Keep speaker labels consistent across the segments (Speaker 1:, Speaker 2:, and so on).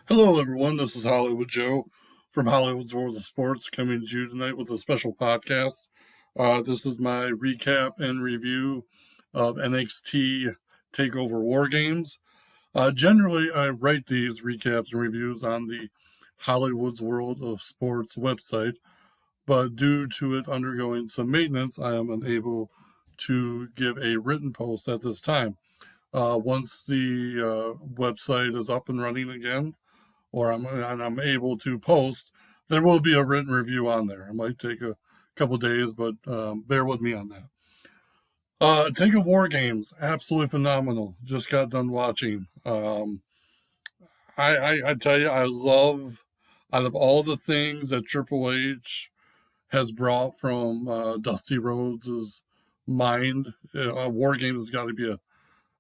Speaker 1: Hello, everyone. This is Hollywood Joe from Hollywood's World of Sports coming to you tonight with a special podcast. This is my recap and review of NXT Takeover WarGames. Generally, I write these recaps and reviews on the Hollywood's World of Sports website, but due to it undergoing some maintenance, I am unable to give a written post at this time. Once the website is up and running again, or I'm able to post, there will be a written review on there. It might take a couple days, but bear with me on that. Takeover WarGames, absolutely phenomenal. Just got done watching. I tell you, I love, out of all the things that Triple H has brought from Dusty Rhodes' mind, WarGames has got to be a.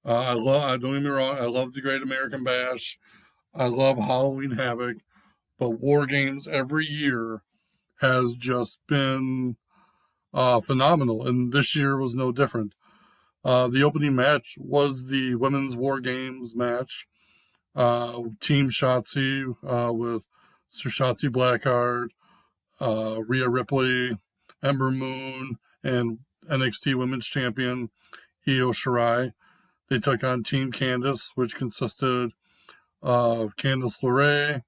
Speaker 1: Don't get me wrong, I love the Great American Bash. I love Halloween Havoc, but WarGames every year has just been phenomenal, and this year was no different. The opening match was the women's WarGames match. Team Shotzi with Shotzi Blackheart, Rhea Ripley, Ember Moon, and NXT Women's Champion Io Shirai. They took on Team Candice, which consisted of Candice LeRae,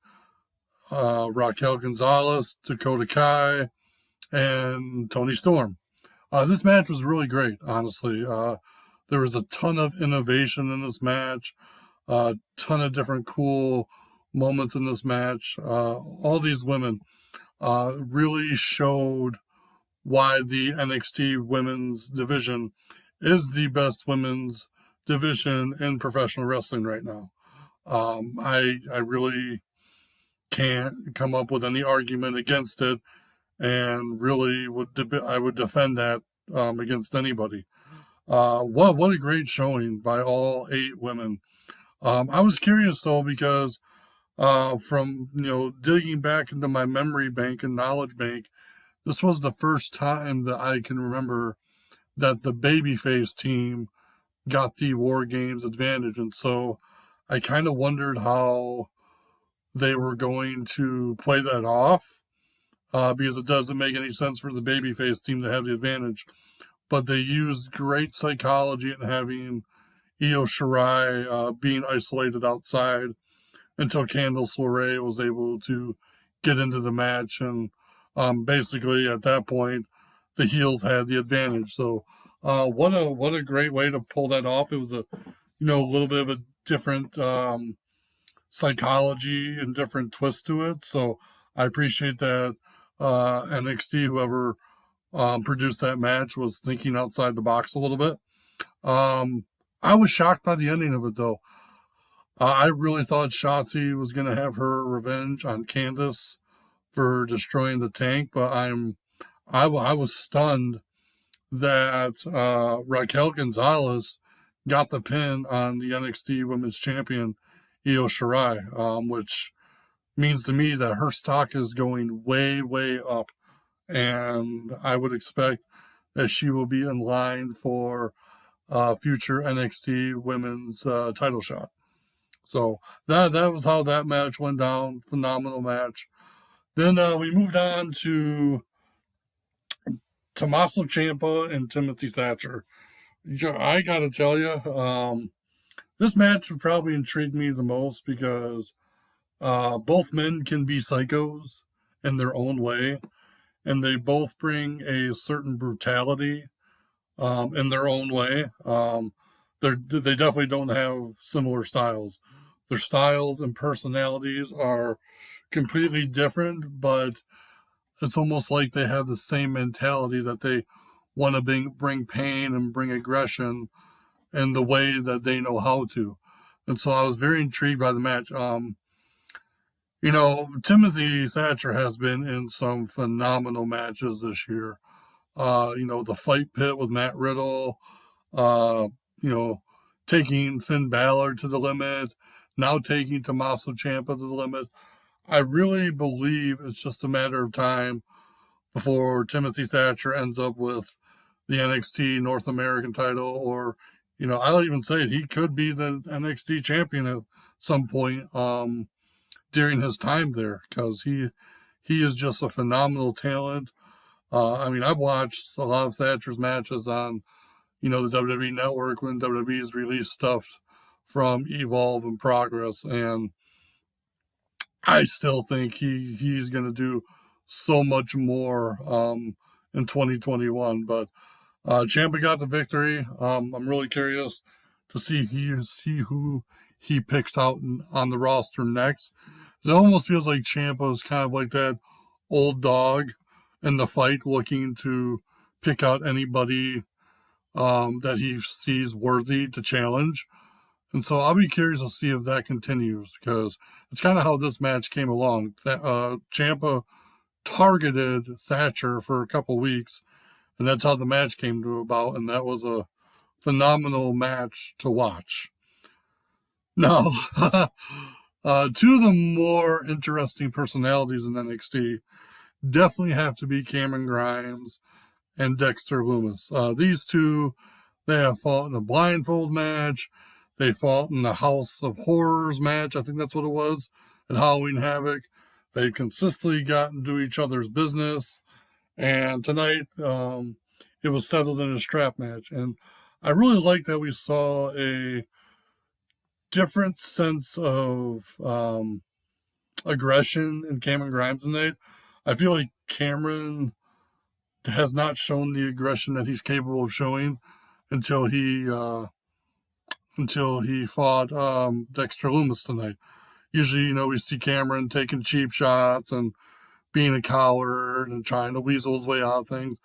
Speaker 1: Raquel Gonzalez, Dakota Kai, and Toni Storm. This match was really great, honestly. There was a ton of innovation in this match, a ton of different cool moments in this match. All these women really showed why the NXT women's division is the best women's division in professional wrestling right now. I really can't come up with any argument against it, and really I would defend that against anybody. What a great showing by all 8 women. I was curious though, because from digging back into my memory bank and knowledge bank, this was the first time that I can remember that the babyface team got the WarGames advantage, and so I kind of wondered how they were going to play that off, because it doesn't make any sense for the babyface team to have the advantage. But they used great psychology in having Io Shirai being isolated outside until Candice LeRae was able to get into the match, and basically at that point the heels had the advantage. So what a great way to pull that off. It was a little bit of a different psychology and different twist to it. So I appreciate that NXT, whoever produced that match, was thinking outside the box a little bit. I was shocked by the ending of it, though. I really thought Shotzi was going to have her revenge on Candice for destroying the tank, but I was stunned that Raquel Gonzalez got the pin on the NXT Women's Champion Io Shirai, which means to me that her stock is going way, way up, and I would expect that she will be in line for future NXT Women's title shot. So that was how that match went down. Phenomenal match. Then we moved on to Tommaso Ciampa and Timothy Thatcher. I gotta tell you, this match would probably intrigue me the most because both men can be psychos in their own way, and they both bring a certain brutality in their own way. They definitely don't have similar styles. Their styles and personalities are completely different, but it's almost like they have the same mentality, that they want to bring pain and bring aggression in the way that they know how to. And so I was very intrigued by the match. Timothy Thatcher has been in some phenomenal matches this year. The Fight Pit with Matt Riddle, taking Finn Balor to the limit, now taking Tommaso Ciampa to the limit. I really believe it's just a matter of time before Timothy Thatcher ends up with the NXT North American title, or, I'll even say it, he could be the NXT champion at some point. during his time there, because he is just a phenomenal talent. I mean, I've watched a lot of Thatcher's matches on, the WWE Network when WWE's released stuff from Evolve and Progress, and I still think he's going to do so much more in 2021. But Champa got the victory. I'm really curious to see who he picks out on the roster next. It almost feels like Champa is kind of like that old dog in the fight, looking to pick out anybody that he sees worthy to challenge. And so I'll be curious to see if that continues, because it's kind of how this match came along. Champa targeted Thatcher for a couple weeks, and that's how the match came to about, and that was a phenomenal match to watch. Now, two of the more interesting personalities in NXT definitely have to be Cameron Grimes and Dexter Lumis. These two, they have fought in a blindfold match. They fought in the House of Horrors match. I think that's what it was at Halloween Havoc. They've consistently gotten to each other's business. And tonight, it was settled in a strap match. And I really like that we saw a different sense of aggression in Cameron Grimes tonight. I feel like Cameron has not shown the aggression that he's capable of showing until he fought Dexter Lumis tonight. Usually, we see Cameron taking cheap shots and being a coward and trying to weasel his way out of things.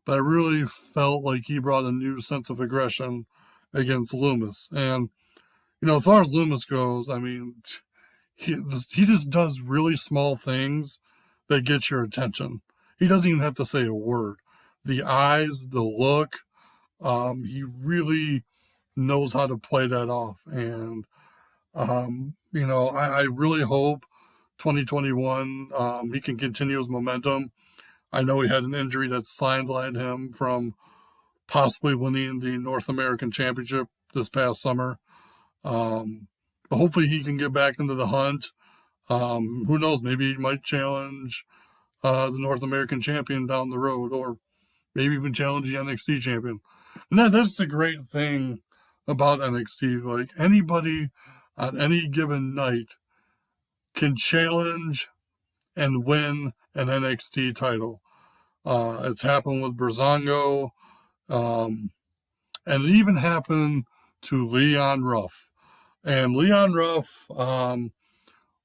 Speaker 1: But I really felt like he brought a new sense of aggression against Lumis. And, as far as Lumis goes, I mean, he just does really small things that get your attention. He doesn't even have to say a word. The eyes, the look, he really knows how to play that off. And, I really hope 2021 he can continue his momentum. I know he had an injury that sidelined him from possibly winning the North American Championship this past summer. But hopefully he can get back into the hunt. Who knows? Maybe he might challenge the North American champion down the road, or maybe even challenge the NXT champion. And that's the great thing about NXT. Like, anybody on any given night can challenge and win an NXT title. It's happened with Breezango, and it even happened to Leon Ruff. And Leon Ruff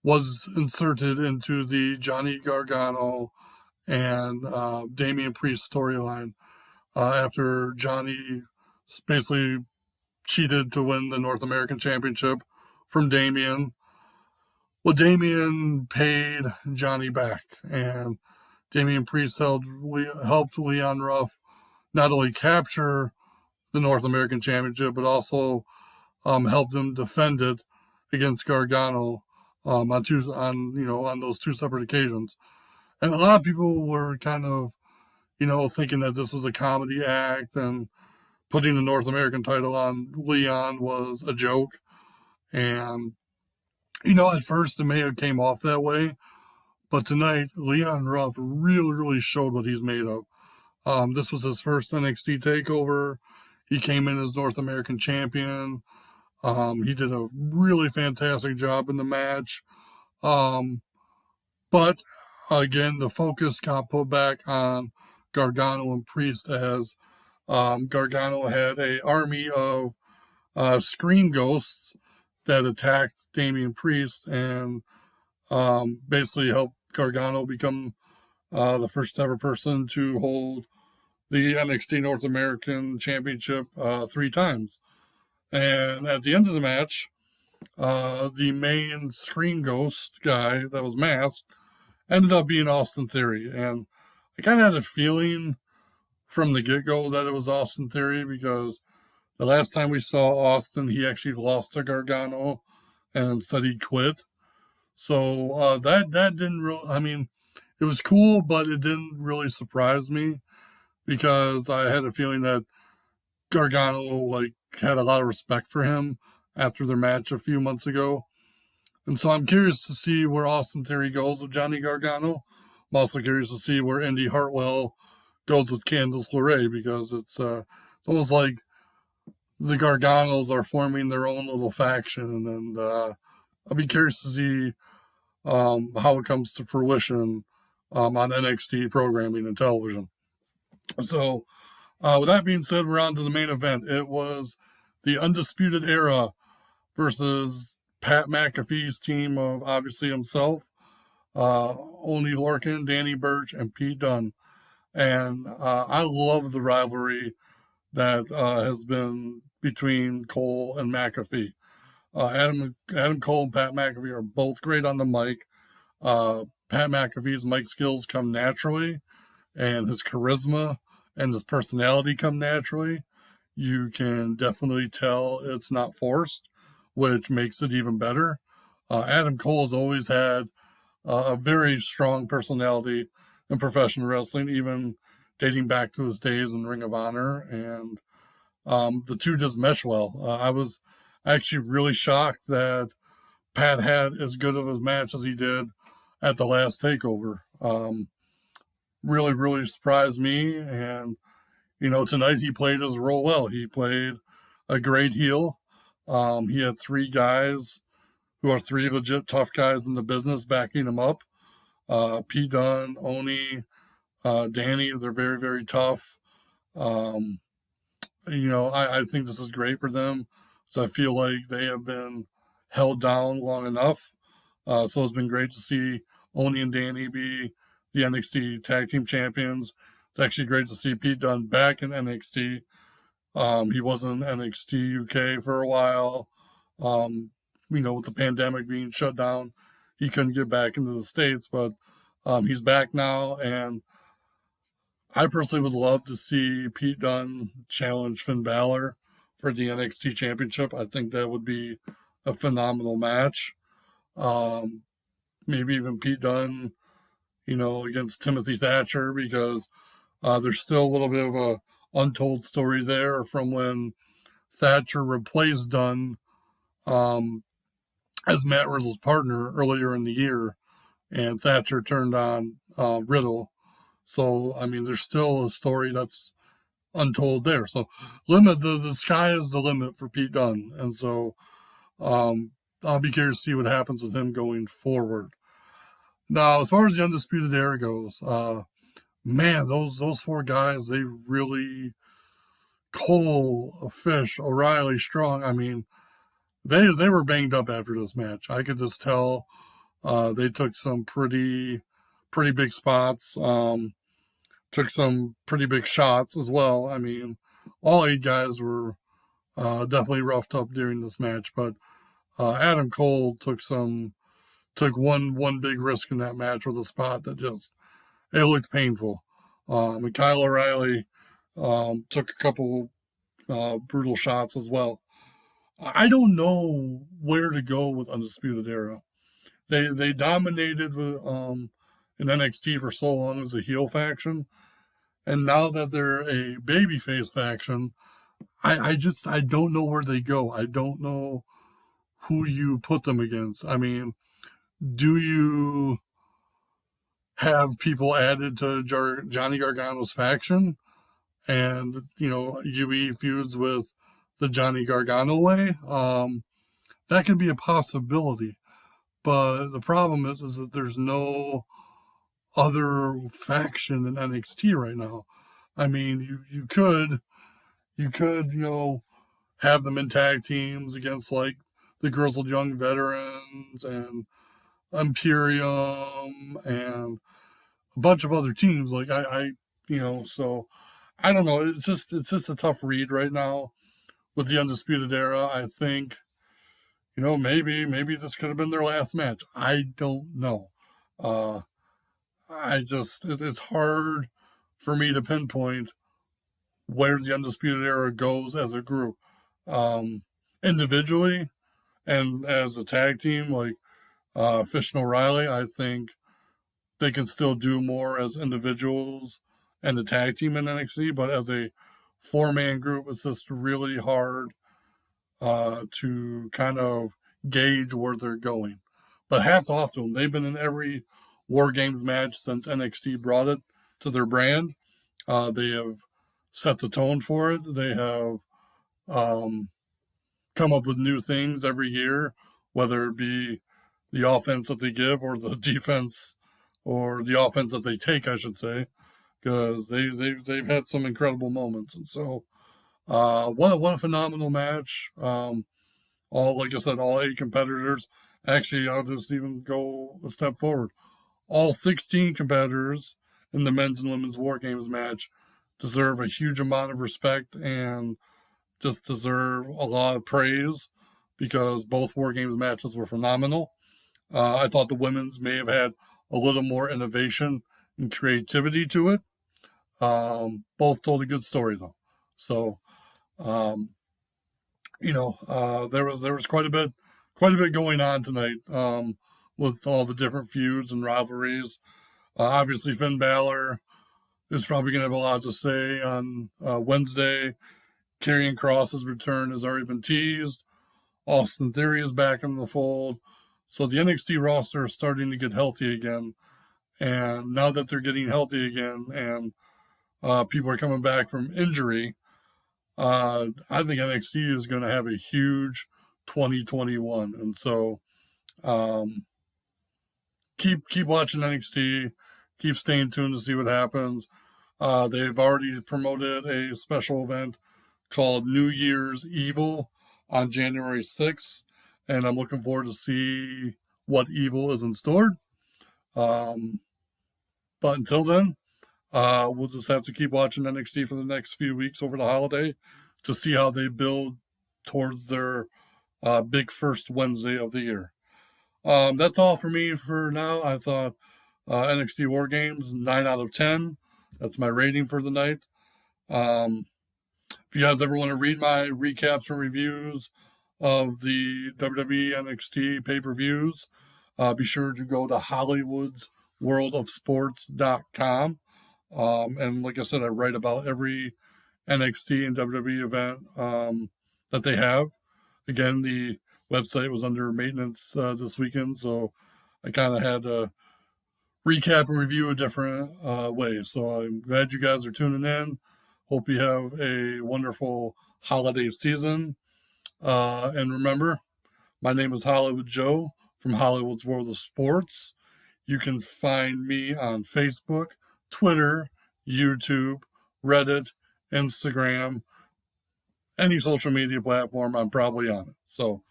Speaker 1: was inserted into the Johnny Gargano and Damian Priest storyline after Johnny basically cheated to win the North American Championship from Damian. Well, Damian paid Johnny back, and Damian Priest helped Leon Ruff not only capture the North American Championship, but also helped him defend it against Gargano on those two separate occasions. And a lot of people were kind of, thinking that this was a comedy act and putting the North American title on Leon was a joke. And, at first it may have came off that way, but tonight Leon Ruff really, really showed what he's made of. This was his first NXT Takeover. He came in as North American champion. He did a really fantastic job in the match. But again, the focus got put back on Gargano and Priest, as Gargano had an army of screen ghosts that attacked Damian Priest and basically helped Gargano become the first ever person to hold the NXT North American Championship 3 times. And at the end of the match, the main screen ghost guy that was masked ended up being Austin Theory. And I kind of had a feeling from the get-go that it was Austin Theory, because the last time we saw Austin, he actually lost to Gargano and said he quit. So that didn't really, it was cool, but it didn't really surprise me, because I had a feeling that Gargano had a lot of respect for him after their match a few months ago. And so I'm curious to see where Austin Theory goes with Johnny Gargano. I'm also curious to see where Indy Hartwell goes with Candice LeRae, because it's almost like the Garganos are forming their own little faction, and I'll be curious to see how it comes to fruition on NXT programming and television. So, with that being said, we're on to the main event. It was the Undisputed Era versus Pat McAfee's team of obviously himself, Oney Lorcan, Danny Burch, and Pete Dunne. And I love the rivalry that has been between Cole and McAfee. Adam Cole and Pat McAfee are both great on the mic. Pat McAfee's mic skills come naturally, and his charisma and his personality come naturally. You can definitely tell it's not forced, which makes it even better. Adam Cole has always had a very strong personality in professional wrestling, even dating back to his days in Ring of Honor, and the two just mesh well. I was actually really shocked that Pat had as good of a match as he did at the last takeover. Really, really surprised me. And, tonight he played his role well. He played a great heel. He had three guys who are three legit tough guys in the business backing him up. Pete Dunne, Oney, Danny, they're very, very tough. I think this is great for them. So I feel like they have been held down long enough. So it's been great to see Oney and Danny be the NXT Tag Team Champions. It's actually great to see Pete Dunne back in NXT. He was in NXT UK for a while. With the pandemic being shut down, he couldn't get back into the States, but he's back now, and I personally would love to see Pete Dunne challenge Finn Balor for the NXT Championship. I think that would be a phenomenal match. Maybe even Pete Dunne, against Timothy Thatcher, because there's still a little bit of a untold story there from when Thatcher replaced Dunne as Matt Riddle's partner earlier in the year, and Thatcher turned on Riddle. So, there's still a story that's untold there. So, the sky is the limit for Pete Dunne. And so, I'll be curious to see what happens with him going forward. Now, as far as the Undisputed Era goes, man, those four guys, they really, Cole, Fish, O'Reilly, Strong, they were banged up after this match. I could just tell they took some pretty big spots, took some pretty big shots as well. All 8 guys were definitely roughed up during this match, but Adam Cole took one big risk in that match with a spot that it looked painful. And Kyle O'Reilly took a couple brutal shots as well. I don't know where to go with Undisputed Era. They dominated with in NXT for so long as a heel faction, and now that they're a babyface faction, I don't know where they go. I don't know who you put them against. Do you have people added to Johnny Gargano's faction, and UE feuds with the Johnny Gargano way? That could be a possibility, but the problem is that there's no other faction in NXT right now. You could have them in tag teams against like the Grizzled Young Veterans and Imperium and a bunch of other teams. So I don't know. It's just a tough read right now with the Undisputed Era. I think, maybe this could have been their last match. I don't know. It's hard for me to pinpoint where the Undisputed Era goes as a group. Individually and as a tag team, like Fish and O'Reilly, I think they can still do more as individuals and the tag team in NXT, but as a 4-man group, it's just really hard to kind of gauge where they're going. But hats off to them. They've been in every War Games match since NXT brought it to their brand. They have set the tone for it. They have um, come up with new things every year, whether it be the offense that they give or the defense or the offense that they take, I should say, because they've had some incredible moments. And so, what a phenomenal match. All, like I said, all 8 competitors. Actually, I'll just even go a step forward. All 16 competitors in the men's and women's War Games match deserve a huge amount of respect and just deserve a lot of praise because both War Games matches were phenomenal. I thought the women's may have had a little more innovation and creativity to it. Both told a good story though. So, there was quite a bit going on tonight with all the different feuds and rivalries. Obviously, Finn Balor is probably going to have a lot to say on Wednesday. Karrion Kross's return has already been teased. Austin Theory is back in the fold. So the NXT roster is starting to get healthy again. And now that they're getting healthy again and people are coming back from injury, I think NXT is going to have a huge 2021. And so keep watching NXT. Keep staying tuned to see what happens. They've already promoted a special event called New Year's Evil on January 6th, and I'm looking forward to see what evil is in store. But until then, we'll just have to keep watching NXT for the next few weeks over the holiday to see how they build towards their big first Wednesday of the year. That's all for me for now. I thought NXT War Games 9 out of 10. That's my rating for the night. If you guys ever want to read my recaps and reviews of the WWE NXT pay-per-views, be sure to go to Hollywood'sWorldOfSports.com. And like I said, I write about every NXT and WWE event that they have. Again, the website was under maintenance this weekend, so I kind of had to recap and review a different way. So I'm glad you guys are tuning in. Hope you have a wonderful holiday season. And remember, my name is Hollywood Joe from Hollywood's World of Sports. You can find me on Facebook, Twitter, YouTube, Reddit, Instagram, any social media platform. I'm probably on it. So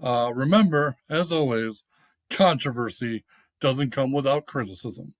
Speaker 1: remember, as always, controversy doesn't come without criticism.